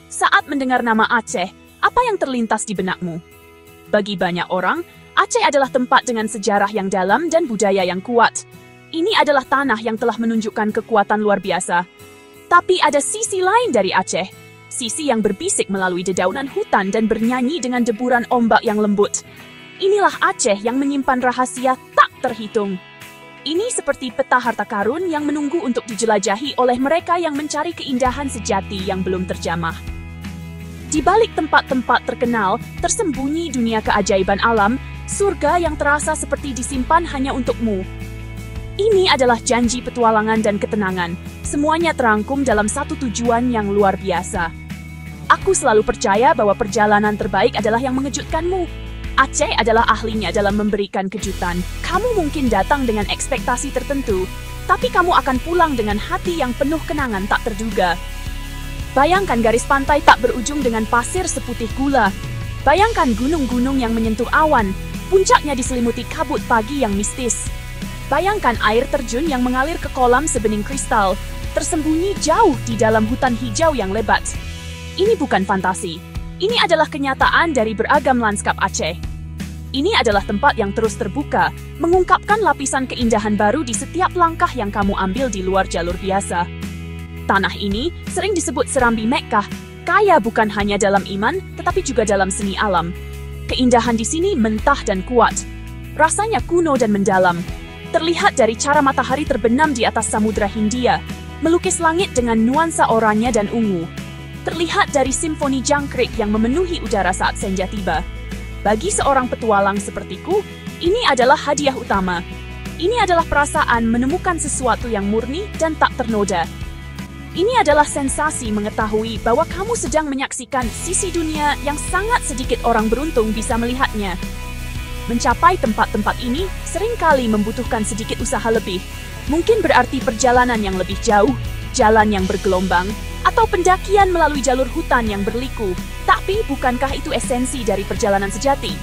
Saat mendengar nama Aceh, apa yang terlintas di benakmu? Bagi banyak orang, Aceh adalah tempat dengan sejarah yang dalam dan budaya yang kuat. Ini adalah tanah yang telah menunjukkan kekuatan luar biasa. Tapi ada sisi lain dari Aceh, sisi yang berbisik melalui dedaunan hutan dan bernyanyi dengan deburan ombak yang lembut. Inilah Aceh yang menyimpan rahasia tak terhitung. Ini seperti peta harta karun yang menunggu untuk dijelajahi oleh mereka yang mencari keindahan sejati yang belum terjamah. Di balik tempat-tempat terkenal, tersembunyi dunia keajaiban alam, surga yang terasa seperti disimpan hanya untukmu. Ini adalah janji petualangan dan ketenangan, semuanya terangkum dalam satu tujuan yang luar biasa. Aku selalu percaya bahwa perjalanan terbaik adalah yang mengejutkanmu. Aceh adalah ahlinya dalam memberikan kejutan. Kamu mungkin datang dengan ekspektasi tertentu, tapi kamu akan pulang dengan hati yang penuh kenangan tak terduga. Bayangkan garis pantai tak berujung dengan pasir seputih gula. Bayangkan gunung-gunung yang menyentuh awan, puncaknya diselimuti kabut pagi yang mistis. Bayangkan air terjun yang mengalir ke kolam sebening kristal, tersembunyi jauh di dalam hutan hijau yang lebat. Ini bukan fantasi. Ini adalah kenyataan dari beragam lanskap Aceh. Ini adalah tempat yang terus terbuka, mengungkapkan lapisan keindahan baru di setiap langkah yang kamu ambil di luar jalur biasa. Tanah ini sering disebut Serambi Mekkah, kaya bukan hanya dalam iman, tetapi juga dalam seni alam. Keindahan di sini mentah dan kuat. Rasanya kuno dan mendalam. Terlihat dari cara matahari terbenam di atas Samudra Hindia, melukis langit dengan nuansa oranye dan ungu. Terlihat dari simfoni jangkrik yang memenuhi udara saat senja tiba. Bagi seorang petualang sepertiku, ini adalah hadiah utama. Ini adalah perasaan menemukan sesuatu yang murni dan tak ternoda. Ini adalah sensasi mengetahui bahwa kamu sedang menyaksikan sisi dunia yang sangat sedikit orang beruntung bisa melihatnya. Mencapai tempat-tempat ini seringkali membutuhkan sedikit usaha lebih. Mungkin berarti perjalanan yang lebih jauh, jalan yang bergelombang, atau pendakian melalui jalur hutan yang berliku. Tapi bukankah itu esensi dari perjalanan sejati?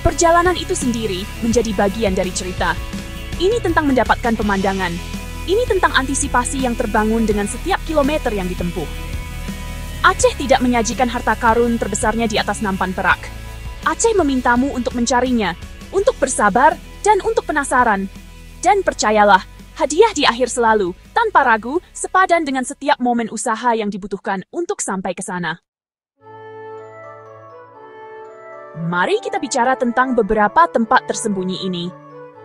Perjalanan itu sendiri menjadi bagian dari cerita. Ini tentang mendapatkan pemandangan. Ini tentang antisipasi yang terbangun dengan setiap kilometer yang ditempuh. Aceh tidak menyajikan harta karun terbesarnya di atas nampan perak. Aceh memintamu untuk mencarinya, untuk bersabar, dan untuk penasaran. Dan percayalah, hadiah di akhir selalu, tanpa ragu, sepadan dengan setiap momen usaha yang dibutuhkan untuk sampai ke sana. Mari kita bicara tentang beberapa tempat tersembunyi ini.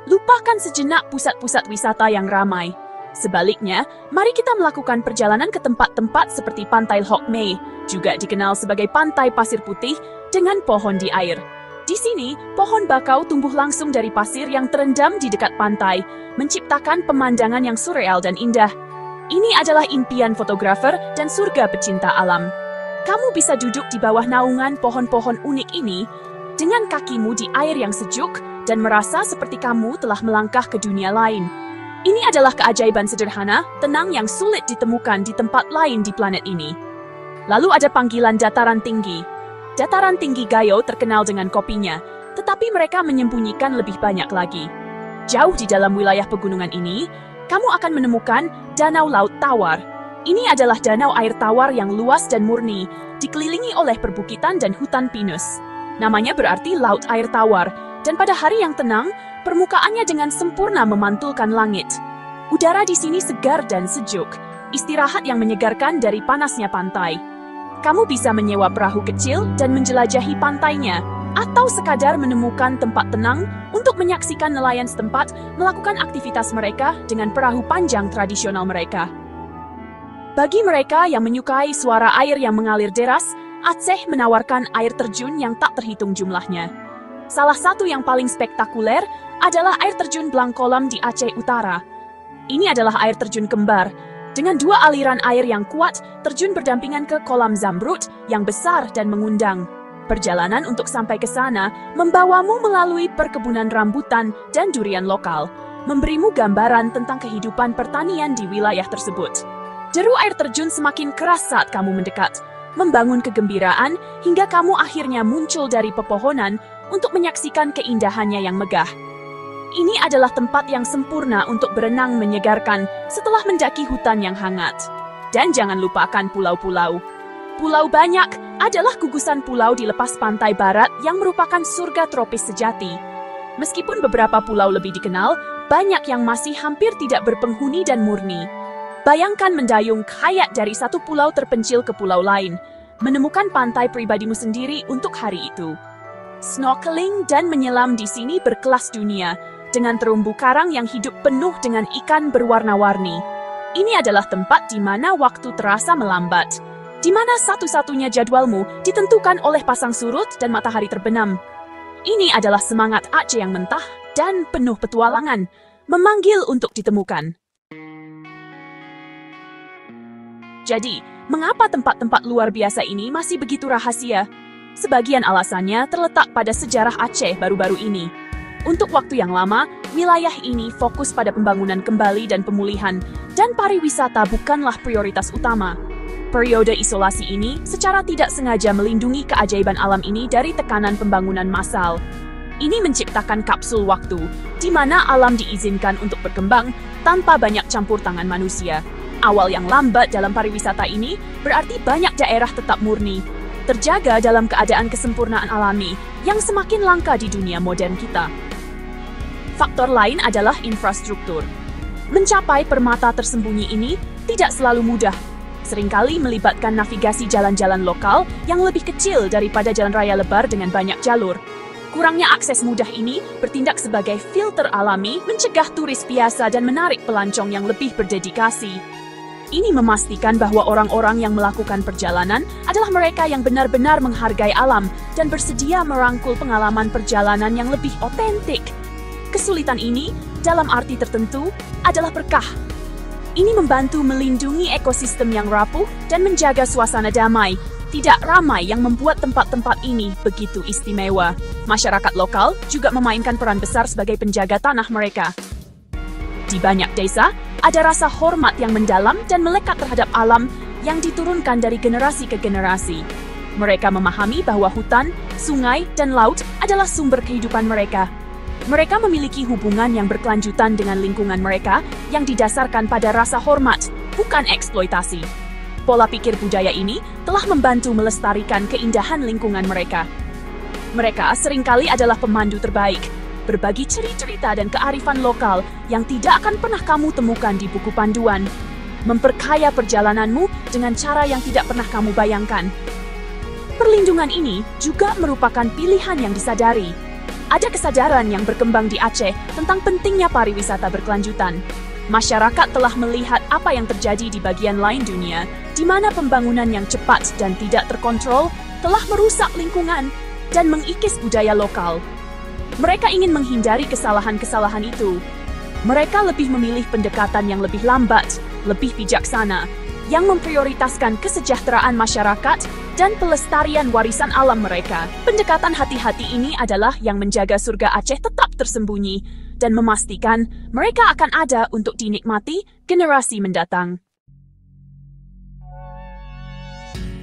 Lupakan sejenak pusat-pusat wisata yang ramai. Sebaliknya, mari kita melakukan perjalanan ke tempat-tempat seperti Pantai Lhoc Mei, juga dikenal sebagai Pantai Pasir Putih, dengan pohon di air. Di sini, pohon bakau tumbuh langsung dari pasir yang terendam di dekat pantai, menciptakan pemandangan yang surreal dan indah. Ini adalah impian fotografer dan surga pecinta alam. Kamu bisa duduk di bawah naungan pohon-pohon unik ini, dengan kakimu di air yang sejuk, dan merasa seperti kamu telah melangkah ke dunia lain. Ini adalah keajaiban sederhana, tenang yang sulit ditemukan di tempat lain di planet ini. Lalu ada panggilan dataran tinggi. Dataran tinggi Gayo terkenal dengan kopinya, tetapi mereka menyembunyikan lebih banyak lagi. Jauh di dalam wilayah pegunungan ini, kamu akan menemukan Danau Laut Tawar. Ini adalah danau air tawar yang luas dan murni, dikelilingi oleh perbukitan dan hutan pinus. Namanya berarti Laut Air Tawar, dan pada hari yang tenang, permukaannya dengan sempurna memantulkan langit. Udara di sini segar dan sejuk, istirahat yang menyegarkan dari panasnya pantai. Kamu bisa menyewa perahu kecil dan menjelajahi pantainya, atau sekadar menemukan tempat tenang untuk menyaksikan nelayan setempat melakukan aktivitas mereka dengan perahu panjang tradisional mereka. Bagi mereka yang menyukai suara air yang mengalir deras, Aceh menawarkan air terjun yang tak terhitung jumlahnya. Salah satu yang paling spektakuler adalah air terjun Blangkolam di Aceh Utara. Ini adalah air terjun kembar. Dengan dua aliran air yang kuat, terjun berdampingan ke kolam Zamrud yang besar dan mengundang. Perjalanan untuk sampai ke sana membawamu melalui perkebunan rambutan dan durian lokal, memberimu gambaran tentang kehidupan pertanian di wilayah tersebut. Deru air terjun semakin keras saat kamu mendekat, membangun kegembiraan hingga kamu akhirnya muncul dari pepohonan untuk menyaksikan keindahannya yang megah. Ini adalah tempat yang sempurna untuk berenang menyegarkan setelah mendaki hutan yang hangat. Dan jangan lupakan pulau-pulau. Pulau Banyak adalah gugusan pulau di lepas pantai barat yang merupakan surga tropis sejati. Meskipun beberapa pulau lebih dikenal, banyak yang masih hampir tidak berpenghuni dan murni. Bayangkan mendayung kayak dari satu pulau terpencil ke pulau lain, menemukan pantai pribadimu sendiri untuk hari itu. Snorkeling dan menyelam di sini berkelas dunia, dengan terumbu karang yang hidup penuh dengan ikan berwarna-warni. Ini adalah tempat di mana waktu terasa melambat, di mana satu-satunya jadwalmu ditentukan oleh pasang surut dan matahari terbenam. Ini adalah semangat Aceh yang mentah dan penuh petualangan, memanggil untuk ditemukan. Jadi, mengapa tempat-tempat luar biasa ini masih begitu rahasia? Sebagian alasannya terletak pada sejarah Aceh baru-baru ini. Untuk waktu yang lama, wilayah ini fokus pada pembangunan kembali dan pemulihan, dan pariwisata bukanlah prioritas utama. Periode isolasi ini secara tidak sengaja melindungi keajaiban alam ini dari tekanan pembangunan massal. Ini menciptakan kapsul waktu, di mana alam diizinkan untuk berkembang tanpa banyak campur tangan manusia. Awal yang lambat dalam pariwisata ini berarti banyak daerah tetap murni, terjaga dalam keadaan kesempurnaan alami yang semakin langka di dunia modern kita. Faktor lain adalah infrastruktur. Mencapai permata tersembunyi ini tidak selalu mudah. Seringkali melibatkan navigasi jalan-jalan lokal yang lebih kecil daripada jalan raya lebar dengan banyak jalur. Kurangnya akses mudah ini bertindak sebagai filter alami, mencegah turis biasa dan menarik pelancong yang lebih berdedikasi. Ini memastikan bahwa orang-orang yang melakukan perjalanan adalah mereka yang benar-benar menghargai alam dan bersedia merangkul pengalaman perjalanan yang lebih otentik. Kesulitan ini, dalam arti tertentu, adalah berkah. Ini membantu melindungi ekosistem yang rapuh dan menjaga suasana damai, tidak ramai yang membuat tempat-tempat ini begitu istimewa. Masyarakat lokal juga memainkan peran besar sebagai penjaga tanah mereka. Di banyak desa, ada rasa hormat yang mendalam dan melekat terhadap alam yang diturunkan dari generasi ke generasi. Mereka memahami bahwa hutan, sungai, dan laut adalah sumber kehidupan mereka. Mereka memiliki hubungan yang berkelanjutan dengan lingkungan mereka yang didasarkan pada rasa hormat, bukan eksploitasi. Pola pikir budaya ini telah membantu melestarikan keindahan lingkungan mereka. Mereka seringkali adalah pemandu terbaik, berbagi cerita dan kearifan lokal yang tidak akan pernah kamu temukan di buku panduan, memperkaya perjalananmu dengan cara yang tidak pernah kamu bayangkan. Perlindungan ini juga merupakan pilihan yang disadari. Ada kesadaran yang berkembang di Aceh tentang pentingnya pariwisata berkelanjutan. Masyarakat telah melihat apa yang terjadi di bagian lain dunia, di mana pembangunan yang cepat dan tidak terkontrol telah merusak lingkungan dan mengikis budaya lokal. Mereka ingin menghindari kesalahan-kesalahan itu. Mereka lebih memilih pendekatan yang lebih lambat, lebih bijaksana, yang memprioritaskan kesejahteraan masyarakat dan pelestarian warisan alam mereka. Pendekatan hati-hati ini adalah yang menjaga surga Aceh tetap tersembunyi dan memastikan mereka akan ada untuk dinikmati generasi mendatang.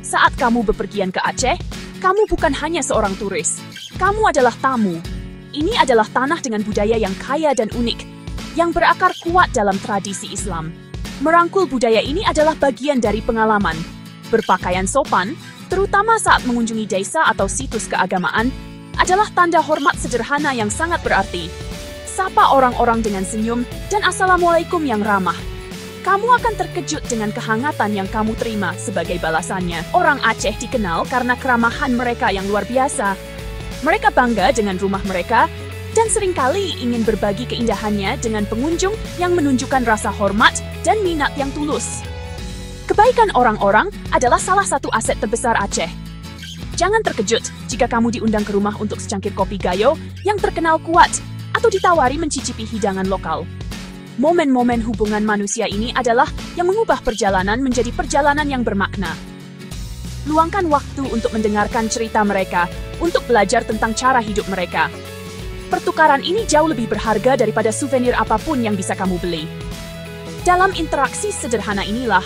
Saat kamu bepergian ke Aceh, kamu bukan hanya seorang turis. Kamu adalah tamu. Ini adalah tanah dengan budaya yang kaya dan unik, yang berakar kuat dalam tradisi Islam. Merangkul budaya ini adalah bagian dari pengalaman. Berpakaian sopan, terutama saat mengunjungi desa atau situs keagamaan, adalah tanda hormat sederhana yang sangat berarti. Sapa orang-orang dengan senyum dan assalamualaikum yang ramah. Kamu akan terkejut dengan kehangatan yang kamu terima sebagai balasannya. Orang Aceh dikenal karena keramahan mereka yang luar biasa. Mereka bangga dengan rumah mereka dan seringkali ingin berbagi keindahannya dengan pengunjung yang menunjukkan rasa hormat dan minat yang tulus. Kebaikan orang-orang adalah salah satu aset terbesar Aceh. Jangan terkejut jika kamu diundang ke rumah untuk secangkir kopi gayo yang terkenal kuat atau ditawari mencicipi hidangan lokal. Momen-momen hubungan manusia ini adalah yang mengubah perjalanan menjadi perjalanan yang bermakna. Luangkan waktu untuk mendengarkan cerita mereka, untuk belajar tentang cara hidup mereka. Pertukaran ini jauh lebih berharga daripada souvenir apapun yang bisa kamu beli. Dalam interaksi sederhana inilah,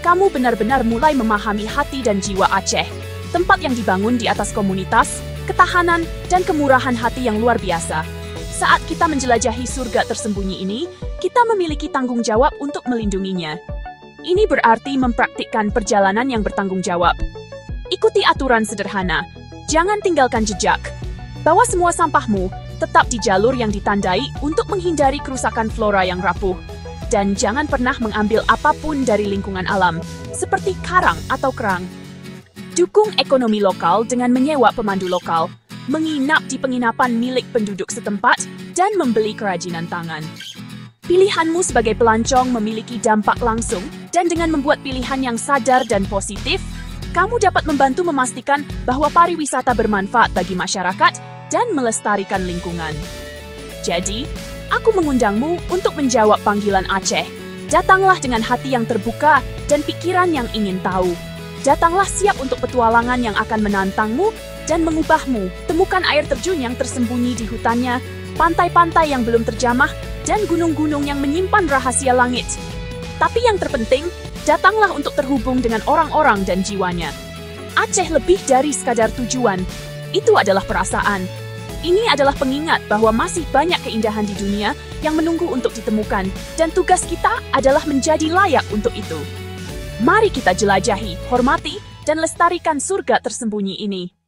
kamu benar-benar mulai memahami hati dan jiwa Aceh, tempat yang dibangun di atas komunitas, ketahanan, dan kemurahan hati yang luar biasa. Saat kita menjelajahi surga tersembunyi ini, kita memiliki tanggung jawab untuk melindunginya. Ini berarti mempraktikkan perjalanan yang bertanggung jawab. Ikuti aturan sederhana. Jangan tinggalkan jejak. Bawa semua sampahmu tetap di jalur yang ditandai untuk menghindari kerusakan flora yang rapuh. Dan jangan pernah mengambil apapun dari lingkungan alam, seperti karang atau kerang. Dukung ekonomi lokal dengan menyewa pemandu lokal, menginap di penginapan milik penduduk setempat, dan membeli kerajinan tangan. Pilihanmu sebagai pelancong memiliki dampak langsung, dan dengan membuat pilihan yang sadar dan positif, kamu dapat membantu memastikan bahwa pariwisata bermanfaat bagi masyarakat dan melestarikan lingkungan. Jadi, aku mengundangmu untuk menjawab panggilan Aceh. Datanglah dengan hati yang terbuka dan pikiran yang ingin tahu. Datanglah siap untuk petualangan yang akan menantangmu dan mengubahmu. Temukan air terjun yang tersembunyi di hutannya, pantai-pantai yang belum terjamah, dan gunung-gunung yang menyimpan rahasia langit. Tapi yang terpenting, datanglah untuk terhubung dengan orang-orang dan jiwanya. Aceh lebih dari sekadar tujuan. Itu adalah perasaan. Ini adalah pengingat bahwa masih banyak keindahan di dunia yang menunggu untuk ditemukan, dan tugas kita adalah menjadi layak untuk itu. Mari kita jelajahi, hormati, dan lestarikan surga tersembunyi ini.